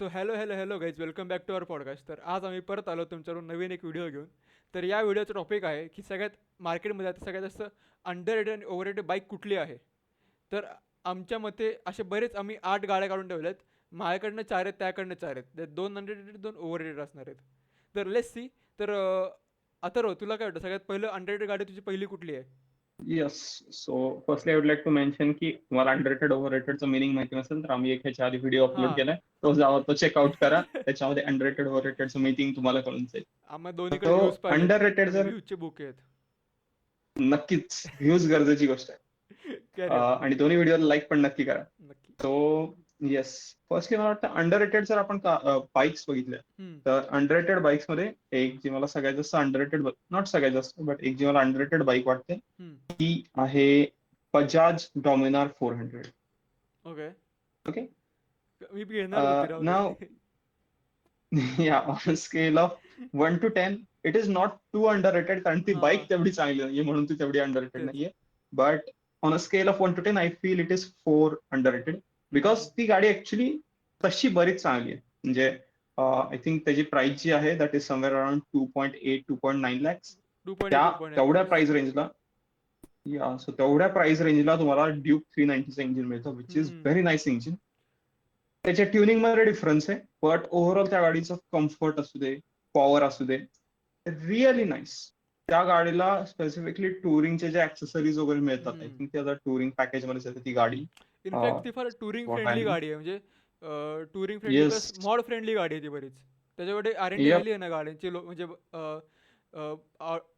So hello guys, welcome back to our podcast. तर आज आम्ही परत आलो तुमच्याकडून नवीन एक व्हिडिओ घेऊन. तर या व्हिडिओचा टॉपिक आहे की सगळ्यात मार्केटमध्ये आता सगळ्यात जास्त अंडर रेटेड आणि ओव्हर रेटेड बाईक कुठली आहे. तर आमच्या मते असे बरेच आम्ही 8 गाड्या काढून ठेवल्यात. माझ्याकडनं 4 आहेत, त्याकडनं 4 आहेत. त्यात 2 अंडर रेटेड, 2 ओव्हर रेटेड असणार आहेत. तर लेट्स सी. तर अथर्व, तुला काय वाटतं सगळ्यात पहिलं अंडर रेटेड गाडी तुझी पहिली कुठली आहे? Yes. So firstly I would like to mention की तुम्हाला अंडररेटेड ओव्हररेटेडचं मिनिंग माहिती नसेल तर आम्ही एक ह्याच्या आधी व्हिडिओ अपलोड हां. केलाय. तो जावा, तो चेकआउट करा. त्याच्यामध्ये अंडररेटेड ओव्हररेटेडचं मिनिंग तुम्हाला कळून जाईल. आम्हाला दोन्हीकडे व्ह्यूज तो पाहिजेत. अंडररेटेड आम्ही जर व्ह्यूजचे बुक आहेत. नक्कीच व्ह्यूज गरजेची गोष्ट आहे. कॅरियर. आणि दोन्ही व्हिडिओला लाईक पण नक्की करा. नक्की. तो येस. फर्स्टली मला वाटतं अंडररेटेड जर आपण बाईक्स बघितल्या हम्म. तर अंडररेटेड बाईक्स मध्ये एक जी मला सगळ्यात जास्त अंडररेटेड, नॉट सगळ्यात जास्त बट एक जी मला अंडररेटेड बाईक वाटते हम्म. ती आहे बजाज डॉमिनार 400. ओके. ओके. मी घेणारच होती, राहू दे. Now, yeah, on a scale of 1 to 10, it is not too underrated कारण ती हां. बाईक तेवढी चांगली नाहीये म्हणून ती तेवढी underrated तेच. नाहीये. But on a scale of 1 to 10, I feel it is 4 underrated. हं, हं, Because हं. ती गाडी ऍक्च्युली तशी बरीच चांगली आहे. म्हणजे आय थिंक त्याची प्राइस जी आहे that is somewhere around 2.8 2.9 lakhs. 2.8, त्या 2.9 तेवढ्या लॅक्स. प्राइस रेंजला, या सो तेवढ्या प्राइस रेंजला तुम्हाला ड्यूक 390चं इंजिन मिळतं, विच इज हं. Very nice engine. त्याच्या ट्युनिंग मध्ये डिफरन्स आहे, बट ओव्हरऑल त्या गाडीचं कम्फर्ट असू दे, पॉवर असू दे, रिअली नाईस. त्या गाडीला स्पेसिफिकली टुरिंगचे जे ऍक्सेसरीज वगैरे मिळतात, आय हं. थिंक त्या टुरिंग पॅकेज मध्येच येते ती गाडी. इनफॅक्ट ती फार touring what I friendly no. गाडी आहे. म्हणजे touring friendly yes. Plus mod friendly गाडी आहे ती बरीच. त्याच्याकडे आर-एन-डी यप. झाली आहे ना गाड्यांची, म्हणजे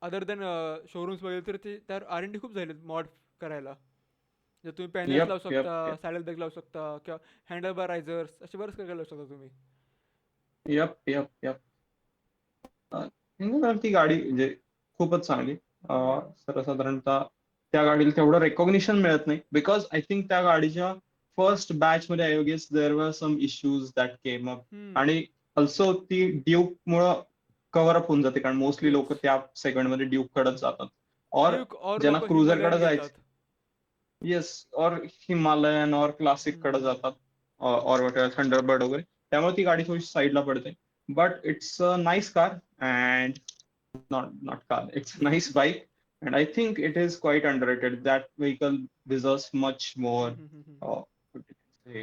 अदर दॅन शोरूम्स वगैरे, तर ते त्यावर आर-एन-डी खूप झाली मॉड करायला. जर तुम्ही पॅनल्स यप. लावू यप. शकता, यप. सॅडल बॅग लावू शकता, किंवा हँडल बार रायझर्स, असे बरेच काय काय लावू शकता तुम्ही. यप. यप. यप. ती गाडी म्हणजे खूपच चांगली. हं. सर्वसाधारणतः त्या गाडीला तेवढं रेकॉग्निशन मिळत नाही बिकॉज आय थिंक त्या गाडीच्या फर्स्ट बॅच मध्ये I guess there were some issues that came up. Hmm. आणि ऑल्सो ती ड्यूक मुळे कव्हर अप होऊन जाते कारण मोस्टली तेच. लोक त्या सेगमेंट मध्ये ड्यूक कडेच जातात. और ड्यूक और ज्यांना लोक क्रुझर कडे हिमालयन जायचं, घेतात. येस, और हिमालयन और क्लासिक कडे हं. जातात, और थंडरबर्ड वगैरे. त्यामुळे ती गाडी थोडी साईडला पडते. But it's a nice car and not car. It's a nice bike, and I think it is quite underrated. That vehicle deserves much more, हं, हं, हं, हं. what you can say,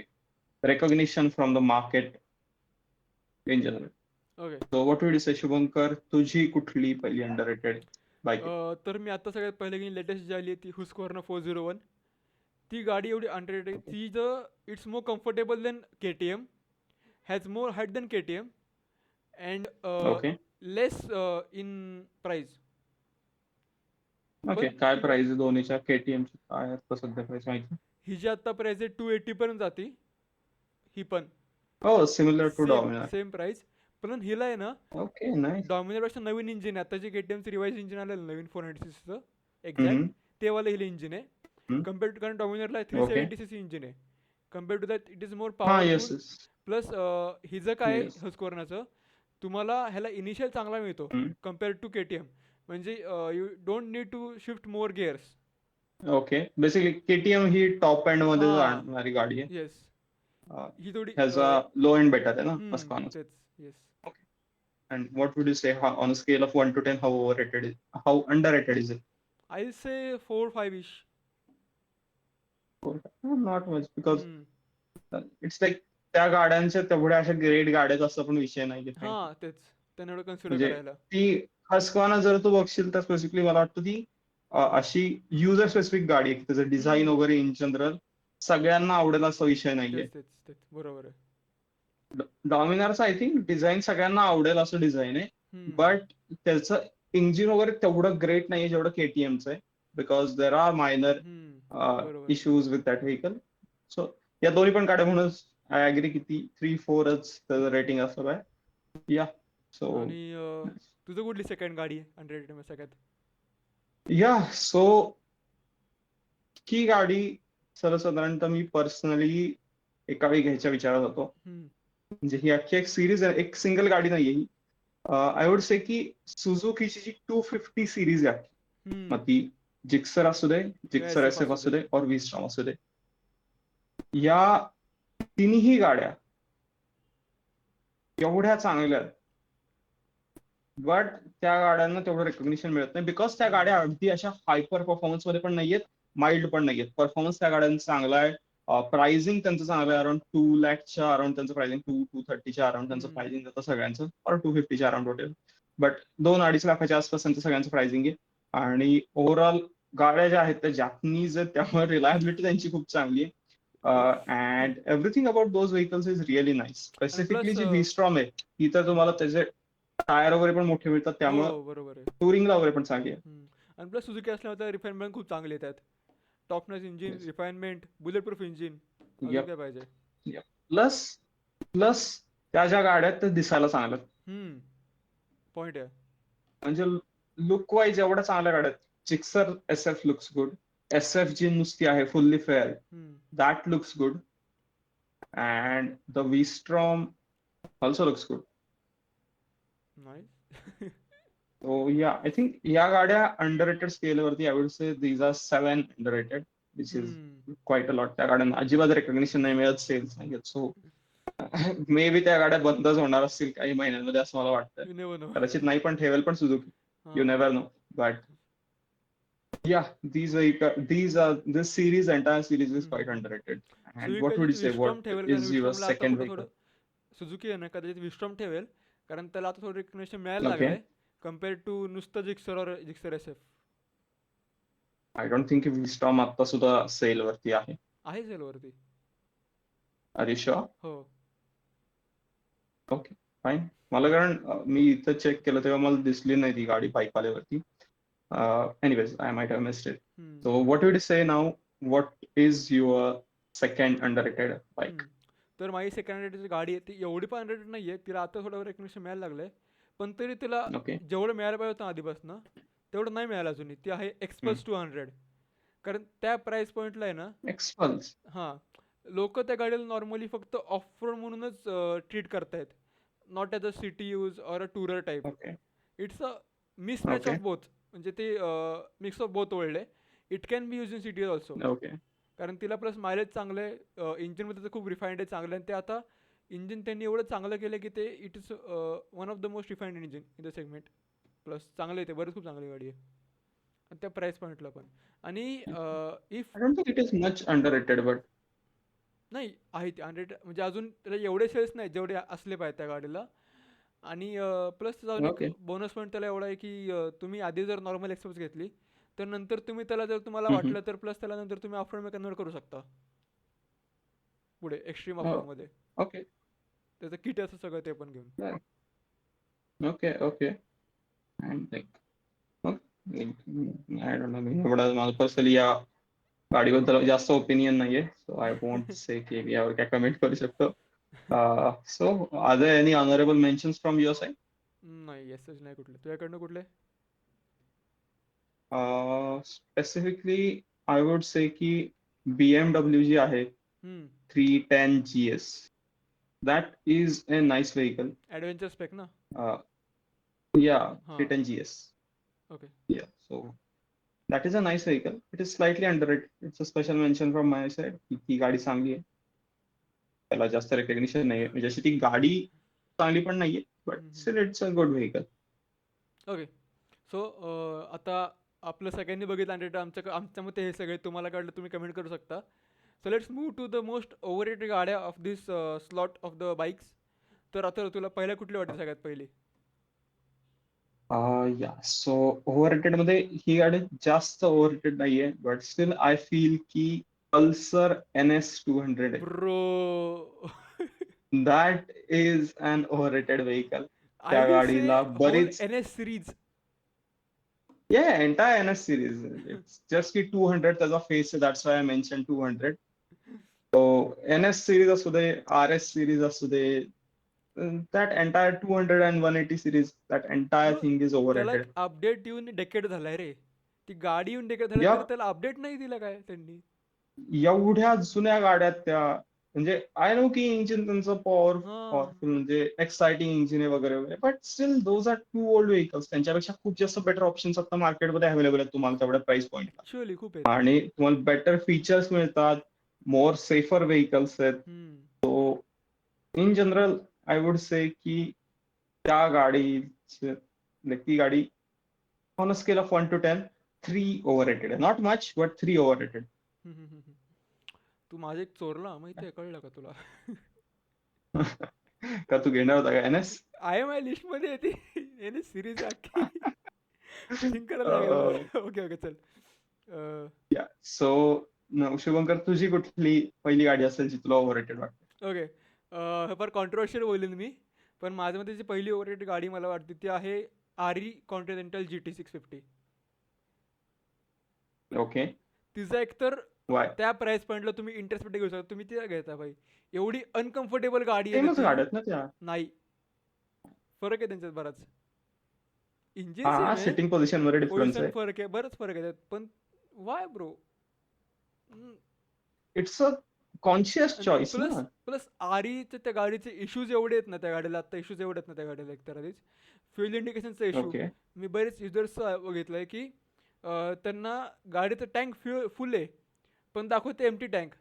recognition from the market in general. Okay. So what would you say, Shubhankar? तुझी कुठली पहिली underrated bike आहे? तर मी आता सगळ्यात पहिले की लेटेस्ट जी आली आहे ती हुस्कवर्ना 401. ती गाडी एवढी अंडररेटेड आहे. Okay. ती जर it's more comfortable than K T M, has more height than K T M, and Okay. Less in price. Okay. पण काय ती प्राइस दोन्हीच्या KTM ची काय आहे आता सध्या प्राइस माहिती? हिची आत्ता प्राईज आहे 280 पर्यंत जाते. ही पण Oh, similar to same Dominar. Same price. पण हिला आहे ना, Okay, nice. डॉमिनरपेक्षा नवीन इंजिन आहे. आताचे के टी एमचं रिवाइज इंजिन आलेलं नवीन 490cc एक्झॅक्ट. Mm-hmm. ते वालं हिला इंजिन आहे. कम्पेअर टू, कारण डॉमिनरला Okay. 370cc इंजिन आहे. Compare to that it is more हा, येस, पॉवरफुल. येस. प्लस हिचं काय आहे येस. हस्कोरनाचं, तुम्हाला ह्याला इनिशियल चांगला मिळतो compare to K T M. म्हणजे you don't need to shift more gears. Okay. Basically KTM ही टॉप एंड मध्ये हां. जाणारी गाडी आहे. येस. ही थोडी ह्याचा लो एंड बेटर आहे ना हम्म, Husqvarna. तेच. Yes. Okay. And what would you say on a scale of 1 to 10 how overrated is, how underrated is it? I say 4-5 ish. Not much because हम्म. it's like त्या गाड्यांच्या तेवढ्या अशा great गाड्याचा असं पण विषय नाही फ्रँकली. हां, तेच. त्यांना एवढं कन्सिडर म्हणजे करायला. ती Husqvarna जर तू बघशील तर स्पेसिफिकली मला वाटतं ती अशी युजर स्पेसिफिक गाडी आहे की त्याचं डिझाईन हम्म. वगैरे इन जनरल सगळ्यांना आवडेल असा विषय नाहीये. तेच तेच तेच, बरोबर आहे. डॉमिनारचं आय थिंक डिझाईन सगळ्यांना आवडेल असं डिझाईन आहे. हम्म. बट त्याचं इंजिन वगैरे तेवढं ग्रेट नाहीये जेवढं KTMचं आहे. बिकॉज देर आर मायनर हम्म. बरोबर आहे. Issues with that vehicle. So या दोन्ही पण गाड्या म्हणूनच आय अग्री की ती 3-4च त्याचं रेटिंग असलं पाहिजे. या सो आणि तुझं कुठली सेकंड गाडी आहे अंडररेटेड सगळ्यात? या सो ही गाडी सर्वसाधारणतः मी पर्सनली एका वेळी घ्यायच्या विचारात होतो. हम्म. म्हणजे ही अख्खी एक सिरीज आहे, एक सिंगल गाडी नाहीये ही. आय वुड से की सुझुकीची जी 250 सिरीज आहे, मग हम्म. ती जिक्सर असू दे, जिक्सर एस एफ SF असू असू दे. दे और V-Strom असू दे, या तिन्ही गाड्या एवढ्या चांगल्या आहेत, बट त्या गाड्यांना तेवढं रेकग्निशन मिळत नाही बिकॉज त्या गाड्या अगदी अशा हायपर परफॉर्मन्स मध्ये पण नाहीयेत, माइल्ड पण नाहीयेत. परफॉर्मन्स त्या गाड्यांचा चांगला आहे, प्राइसिंग त्यांचं चांगलं आहे. अराउंड 2 लाखच्या अराउंड त्यांचं प्राइसिंग, 2-230च्या अराउंड त्यांचं प्राइसिंग जातं सगळ्यांचं, और 250च्या अराउंड टोटल. बट 2-2.5 लाखाच्या आसपास त्यांचं सगळ्यांचं प्राइसिंग आहे. आणि ओव्हरऑल गाड्या ज्या आहेत त्या जॅपनीज आहेत, त्यामुळे रिलायबिलिटी त्यांची खूप चांगली आहे. And everything about those vehicles is really nice. आणि स्पेसिफिकली प्लस जी व्ही स्ट्रॉम आहे ती तर तुम्हाला त्याचे टायर वगैरे पण मोठे मिळतात, त्यामुळे हो बरोबर आहे. टुरिंगला वगैरे पण चांगली आहे. आणि प्लस सुझुकी असल्यामुळे तर रिफाईनमेंट खूप चांगले येतात. Topnotch engine, refinement, bulletproof engine, अजून काय पाहिजे. प्लस प्लस त्या ज्या गाड्या आहेत त्या दिसायला चांगल्या आहेत. पॉईंट आहे. म्हणजे लुक वाईज एवढ्या चांगल्या गाड्या आहेत. Gixxer S F looks good. S F जी नुसती आहे fully fair, that looks good. And the V Strom also looks good. Nice. So yeah, I think या गाड्या अंडररेटेड स्केलवरती I would say these are 7 underrated, which is quite a lot. त्या गाड्यांना अजिबात recognition नाही मिळत, सेल्स नाही येत. सो मे बी त्या गाड्या बंदच होणार असतील काही महिन्यांमध्ये असं मला वाटतं. You never know. कदाचित नाही पण ठेवेल पण Suzuki, you never know. But yeah, this series, entire series is quite underrated. And Suzuki what would you कदाचित say? What विस्ट्रॉम ठेवेल, कारण is your विस्ट्रॉमला आता second कुठं vehicle? थोडं, सुझुकी आहे ना कदाचित विस्ट्रॉम ठेवेल, कारण त्याला आता थोडं रिकग्निशन मिळायला Okay. लागलंय कम्पेअर टू नुसतं जिक्सर और Gixxer S F. I don't think V-Storm आता सुद्धा सेल वरती आहे. आहे सेलवरती. Are you sure? हो. Okay fine. मला कारण मी इथं चेक केलं तेव्हा मला दिसली नाही ती गाडी बाईकवाल्यावरती. Anyways I might have missed it. So what would you say now, what is your second underrated bike? तर माझी सेकंड हँड गाडी आहे ती एवढी पण अंडररेटेड नाही आहे, तिला आता थोडं रेकग्निशन मिळायला लागलंय, पण तरी तिला ओके. जेवढं मिळायला पाहिजे होतं आधीपासून तेवढं नाही मिळालं अजून. ती आहे एक्सपल्स 200. कारण त्या प्राइस पॉईंटला आहे ना, एक्सपल्स. हां, लोक त्या गाडीला नॉर्मली फक्त ऑफ रोड म्हणूनच ट्रीट करतायत, not as a city use or a tourer type. Okay. It's a mismatch okay. Of both, म्हणजे ते mix of both old. It can be use in city also, okay. कारण तिला plus mileage चांगलं आहे, इंजिनमध्ये तर खूप रिफाईंड आहे, चांगलं आहे. आणि ते आता इंजिन त्यांनी एवढं चांगलं केलं की ते it is one of the most refined engine in the segment. Plus चांगलं आहे ते, बरंच खूप चांगली गाडी आहे, आणि त्या प्राईस पॉईंटला पण. आणि if I don't think it is much underrated, but नाही आहे ते हंड्रेड, म्हणजे अजून त्याला एवढे सेल्स नाही जेवढे असले पाहिजे त्या गाडीला. आणि प्लस अजून एक ओके. बोनस पॉईंट त्याला एवढा आहे की तुम्ही आधी जर नॉर्मल एक्सप्रेस घेतली तर नंतर तुम्ही त्याला, जर तुम्हाला वाटलं तर प्लस त्याला नंतर तुम्ही ऑफरोडमध्ये कन्वर्ट करू शकता पुढे एक्स्ट्रीम ऑफरोडमध्ये. ओके. त्याचं किट असं सगळं ते पण घेऊन. Okay. Okay. And like I don't no, एवढा माझं पर्सनली या गाडीबद्दल जास्त ओपिनियन नाहीये, सो आय वोंट से की मी यावर काय कमेंट करू शकतो. So are there any honourable mentions from your side? नाही, येसच नाही कुठले तुझ्याकडनं कुठले. स्पेसिफिकली आय वुड से की BMW जी आहे 310 GS, that is a nice vehicle. Adventure spec ना. Yeah, हां. 310 GS. Okay. Yeah, so that is a nice vehicle. It is slightly underrated. It's a special mention from my side. ही गाडी चांगली आहे. त्याला जास्त recognition नाहीये, म्हणजे अशी ती गाडी चांगली पण नाहीये, but still it's a good vehicle. Okay. So आता आपलं सगळ्यांनी बघितलं हंड्रेड, आमच्या मते हे सगळे तुम्हाला कळलं, तुम्ही कमेंट करू शकता. So let's move to the most overrated गाड्या of this slot of the bikes. तर आता तुला पहिल्या कुठली वाटते सगळ्यात पहिली? या सो ओव्हररेटेड मध्ये ही गाडी जास्त ओव्हररेटेड नाहीये, बट स्टिल आय फील की पल्सर NS 200 आहे. Bro. That is an overrated vehicle. I त्या विल से गाडीला होल बरीच NS series. entire NS series. It's just की 200 त्याचा फेस आहे, that's why I mention 200. So NS series असू दे, RS series असू दे, that entire 200 and 180 series, that entire Bro, thing is त्याला एक overrated. अपडेट येऊन डेकेड झालाय रे. ती गाडी येऊन डेकेड झाली, तरी या त्याला अपडेट नाही दिला काय त्यांनी. एवढ्या जुन्या गाड्यात त्या, म्हणजे आय नो की इंजिन त्यांचं हां, पॉवरफुल, म्हणजे एक्साइटिंग इंजिन आहे वगैरे वगैरे, but still those are too old vehicles. त्यांच्यापेक्षा खूप जास्त बेटर ऑप्शन्स आता मार्केटमध्ये अवेलेबल आहेत तुम्हाला तेवढ्या प्राइस पॉईंटला. ॲक्च्युअली खूप आहेत. आणि तुम्हाला बेटर फीचर्स मिळतात, मोर सेफर व्हेकल्स आहेत. हम्म. So in general I would से की त्या गाडीचे like ती गाडी on a scale of 1 to 10, 3 ओव्हररेटेड आहे. Not much but 3 ओव्हररेटेड. हम्म, हम्म, हम्म. तू माझे एक चोरला माहिती आहे, कळलं का तुला? का तू घेणार होता का NS? आहे माझ्या लिस्ट मध्ये येते. याने सिरीज अख्खी थिंक करायला लागेल मला. ओके ओके चल. अं, या सो शुभंकर, तुझी कुठली पहिली गाडी असेल जी तुला ओव्हररेटेड वाटते? ओके. हे फार कॉन्ट्रोवर्शियल बोलेन मी, पण माझ्यामध्ये जी पहिली ओव्हररेटेड गाडी मला वाटते ती आहे आरी कॉन्टिनेंटल GT 650. ओके. तिचा एकतर वाय? त्या प्राइस पॉईंटला तुम्ही इंटरसेप्ट घेऊ शकता, तुम्ही ती घेता भाई. एवढी अनकम्फर्टेबल गाडी आहे ना सेमच ती. गाड्या आहेत ना त्या? नाही, फरक आहे त्यांच्यात बराच. इंजिन हा, सेम आहे, सिटिंग पोझिशन मध्ये डिफरन्स पोझिशन आहे. फरक आहे, बरंच फरक आहे त्यात, पण Y bro? It's a conscious आणि चॉईस प्लस ना. प्लस आरीचे त्या गाडीचे इश्यूज एवढे आहेत ना त्या गाडीला, आता इश्यूज एवढे आहेत ना त्या गाडीला एकतर आधीच. फ्युल इंडिकेशनचा इश्यू. ओके. मी बरेच युजर्स बघितलं आहे की त्यांना गाडीचं टँक फुल आहे, पण दाखवते एम्प्टी टँक,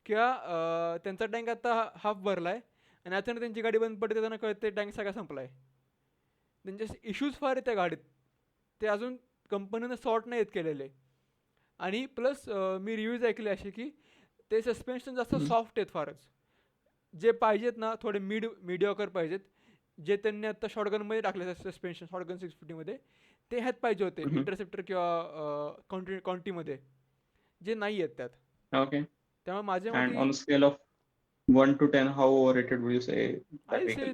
किंवा त्यांचा टँक आता हाफ भरला आहे आणि अचानक त्यांची गाडी बंद पडते, त्यांना कळते टँक सगळा संपला आहे. त्यांचे इश्यूज फार आहेत त्या गाडीत, ते अजून कंपनीनं सॉर्ट नाही केलेले. आणि प्लस मी रिव्ह्यूज ऐकले असे की ते सस्पेन्शन जास्त सॉफ्ट आहेत फारच. जे पाहिजेत ना थोडे मीडिओकर पाहिजेत, जे त्यांनी आता शॉटगनमध्ये टाकले सस्पेन्शन, शॉटगन 650मध्ये ते ह्यात पाहिजे होते इंटरसेप्टर किंवा कॉन्टीमध्ये, जे नाही आहेत त्यात. ओके. त्यामुळे माझ्या अँड मते on scale of 1 to 10, how ओव्हररेटेड would you say that I say vehicle?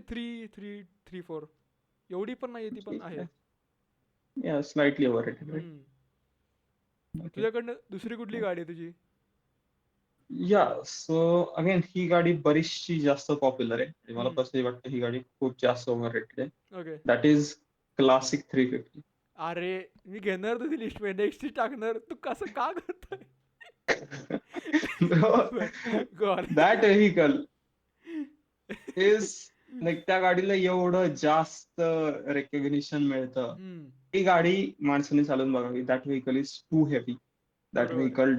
3-4. एवढी पण नाही आहे, ती पण आहे. या स्लाइटली ओव्हररेटेड, राईट? हम्म. ओके. तुझ्याकडनं दुसरी कुठली गाडी आहे तुझी? या सो अगेन ही गाडी बरीचशी जास्त पॉप्युलर आहे आणि मला हम्म. कसंही वाटतं ही गाडी खूप जास्त ओव्हररेटेड आहे. ओके. That is classic 350. अरे मी घेणार तुझी लिस्ट मध्ये, नेक्स्ट टाकणार, तू कसं का करतोय? Bro, God. that vehicle is like त्या गाडीला एवढं जास्त रेकग्निशन मिळतं. ती गाडी माणसाने चालून बघावी. That vehicle is too heavy. That बरोबर. Vehicle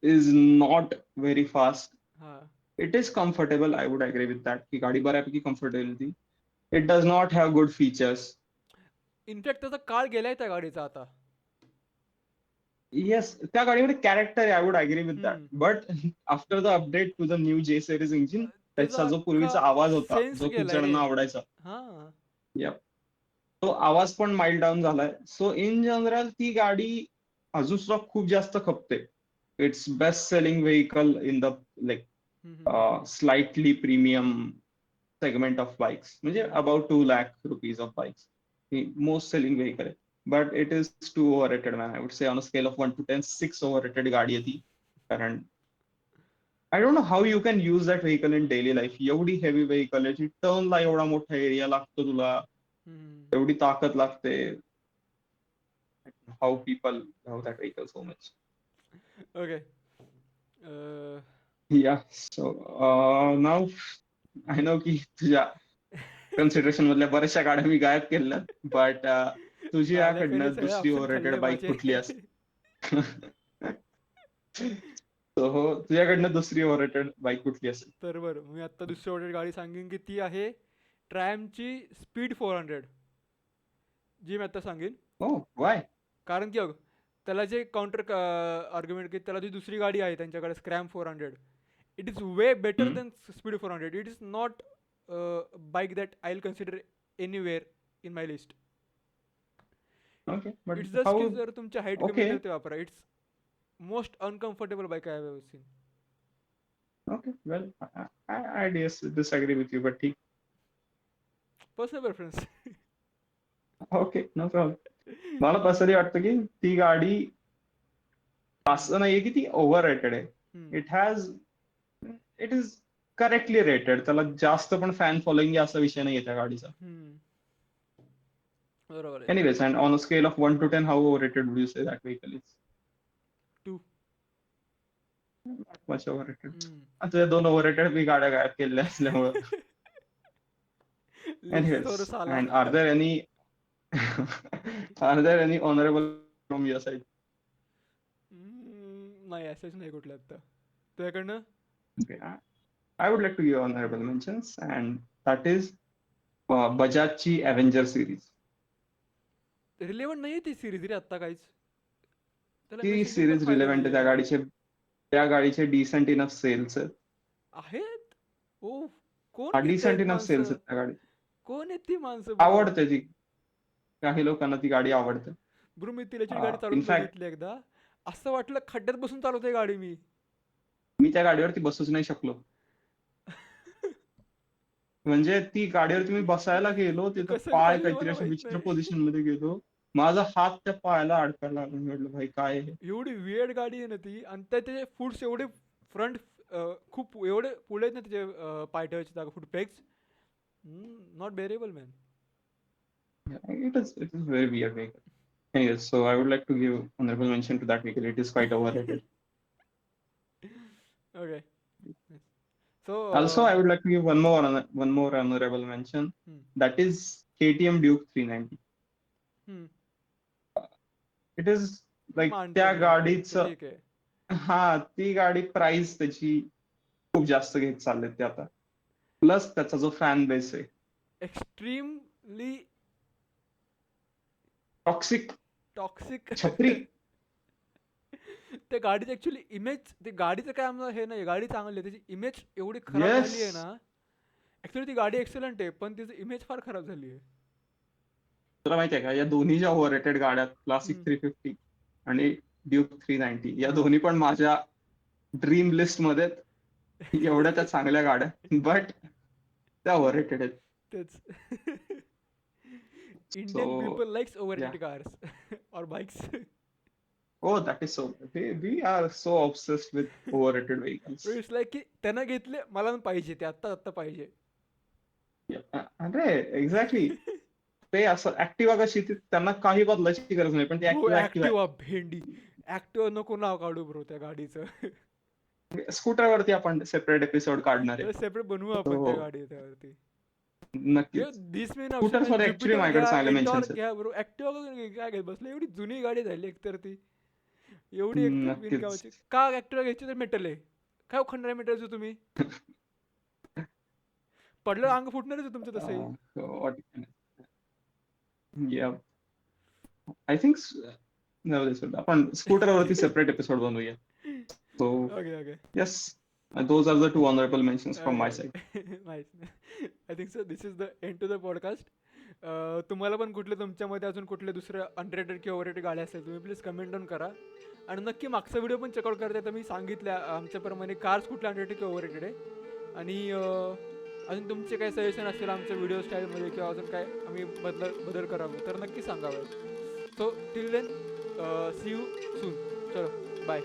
is not very fast. हा. It is comfortable. I would agree with that की गाडी बऱ्यापैकी कम्फर्टेबल ती. It does not have good features. In fact त्याचा काळ गेलाय त्या गाडीचा आता. येस, त्या गाडीमध्ये कॅरेक्टर आहे. I would agree with that. Hmm. But after the update to the new J series engine, त्याचा त्याचा जो अख्खा पूर्वीचा आवाज होता, सेन्स जो खूप गेलाय रे. जणांना आवडायचा, हा. तो आवाज पण माइल्ड डाऊन झालाय. सो इन जनरल ती गाडी अजून सुद्धा खूप जास्त खपते. It's best selling vehicle in the like slightly premium segment of bikes, म्हणजे about 2 lakh rupees of bikes. ही मोस्ट सेलिंग व्हेकल आहे. But it is too overrated man. I would say on a scale of 1 to 10, 6 overrated गाडी आहे ती. कारण I don't know how you can use that vehicle in daily life. एवढी heavy vehicle आहे, टर्नला एवढा मोठा area लागतो तुला, एवढी ताकद लागते. How people love that vehicle so much. Okay. या सो नाव आय नो की तुझ्या कन्सिडरेशन मधल्या बऱ्याचशा गाड्या मी गायब केल्या, बट तुझी झाल्याकडे याकडनं सगळे दुसरी ऑप्शन ओव्हररेटेड खाल्ले बाईक माझे. कुठली असेल? So, हो, तुझ्याकडनं दुसरी ओव्हररेटेड बाईक कुठली असेल? तर बरं, मी आता दुसरी ऑर्डर गाडी सांगेन की ती आहे ट्रायमची स्पीड 400, जी मी आता सांगेन. हो, वाय? कारण की त्याला जे काउंटर आर्ग्युमेंट की त्याला जी दुसरी गाडी आहे त्यांच्याकडे Scram 400, it is way better than Speed 400. It is not bike that I will consider anywhere in my list. Okay, but it's just की हाऊ? जर तुमच्या हाईट कमी ओके, असेल ते वापरा. It's most uncomfortable bike I have seen. Okay, well, I disagree with you, but ठीक. Personal preference. Okay, no problem. मला personally वाटतं की ती गाडी असं नाहीये की ती ओव्हररेटेड आहे. It is correctly rated. त्याला जास्त पण फॅन फॉलोइंग असा विषय नाहीये त्या गाडीचा. बरोबर आहे. Anyways, and on a scale of 1 to 10, how overrated would you say that vehicle is? 2. Not much overrated. आता या 2 overrated मी गाड्या गायब केलेल्या असल्यामुळं. लिस्ट Anyways, थोडं साला. and are there any are there any honorable from your side? नाही, असंच नाही कुठलं आता तुझ्याकडनं. Okay, I would like to give honorable mentions, and that is बजाजची अव्हेंजर सिरीज. रिलेव्हंट नाही ती सिरीज रे आत्ता काहीच. त्याला ती मेसेजिंग पण सिरीज फायदा रिलेव्हंट आहे. नाही आहे. त्या गाडीचे डिसेंट इनफ सेल्स आहेत. आहेत. ओ, हा, कोण घेत डिसेंट आहेत इनफ सेल्स माणसं? आहेत त्या गाडी. कोण आहेत ती माणसं ब्रो? आवडते ती, काही लोकांना ती गाडी आवडते. ब्रो मी तिला गाडी चालवून इनफॅक्ट बघितली एकदा. असं वाटलं खड्ड्यात बसून चालवते गाडी मी. मी त्या गाडीवरती बसूच नाही शकलो. म्हणजे ती गाडीवरती मी बसायला गेलो, तिथं कसं पाय चालली काहीतरी मला अशा माहित विचित्र नाही. पोझिशन मध्ये गेलो. माझा हात त्या पायाला अडकायला लागला. मी म्हटलं भाई काय आहे हे? एवढी वियर्ड गाडी आहे ना ती. आणि त्याचे फूड्स एवढे फ्रंट, खूप एवढे पुढे आहेत ना त्याचे पाय ठेवायची जागा, food pegs. Not बेरेबल man. It is very weird vehicle. Anyways, so I would like to give honorable mention to that vehicle. It is quite overrated. Okay. So Also, I would like to give one more honorable mention. That is KTM Duke 390. It is like मानतो त्या मी, okay ते गाडीचं, ठीक आहे. हा, ती गाडी price त्याची खूप जास्त घेत चालले ते आता. प्लस त्याचा जो फॅन बेस आहे, एक्स्ट्रीमली टॉक्सिक टॉक्सिक. छपरी. त्या गाडीचं ऍक्च्युली इमेज, ते गाडीचं काय आम्हाला हे नाही, गाडी चांगली आहे, त्याची इमेज एवढी खराब येस, झाली आहे ना. ऍक्च्युली ती गाडी एक्सलंट आहे, पण तिचं इमेज फार खराब झाली आहे. तुला माहितीये का, या दोन्ही ज्या ओव्हररेटेड गाड्या, क्लासिक 350 आणि ड्यूक 390, या दोन्ही पण माझ्या ड्रीम लिस्ट मध्ये आहेत. एवढ्या त्या चांगल्या गाड्या, बट त्या ओव्हररेटेड आहेत. तेच. So, Indian people likes overrated yeah. Cars और bikes. Oh, that is so. We are so obsessed with overrated vehicles. It's like की त्यांना घेतले, मला पण पाहिजे ते आत्ता आत्ता पाहिजे. अरे एक्झॅक्टली. ते असं ऍक्टिव्हा कशी, त्यांना काही बदलायची गरज नाही, पण ती हो, ऍक्टिव्हा ऍक्टिवा भेंडी. ऍक्टिवा नको नाव काढू ब्रो त्या गाडीचं. स्कूटरवरती आपण सेपरेट एपिसोड काढणार आहे. सेपरेट बनवू आपण त्या गाडीवरती. नक्कीच. दिस मेन ऑप्शन स्कूटर्स वर आहे, ऍक्च्युली ज्युपिटर माझ्याकडे घ्या, चांगले एन्टॉर्क मेन्शन्स आहेत. घ्या ब्रो. ऍक्टिवा काय घेत बसलं, एवढी जुनी गाडी झाली एकतर ती. एवढी एकतर नक्कीच. बिनकामाची. का ऍक्टिवा घ्यायची तर मेटल आहे. काय खंड मेटलचं तुम्ही? पडलं अंग फुटणारच आहे तुमचं तसंही. आय थिंक आपण स्कूटरवरती सेपरेट एपिसोड बनवूया. So okay. Yes, those are the two honorable mentions from my side. Nice. I think so this is the end to the podcast. तुम्हाला पण कुठले तुमच्यामध्ये अजून कुठले दुसरे अनरेटेड किंवा ओव्हररेटेड गाड्या असेल, तुम्ही प्लीज कमेंट डाऊन करा. आणि नक्की मागचा व्हिडिओ पण चेकआउट करता, तर मी सांगितल्या आमच्याप्रमाणे कार्स कुठल्या अनरेटेड किंवा ओव्हररेटेड आहे. आणि अजून तुमचे काही सजेशन असतील आमच्या व्हिडिओ स्टाईलमध्ये, किंवा अजून काय आम्ही बदल करावं, तर नक्की सांगावं. So till then, see you soon. चलो बाय.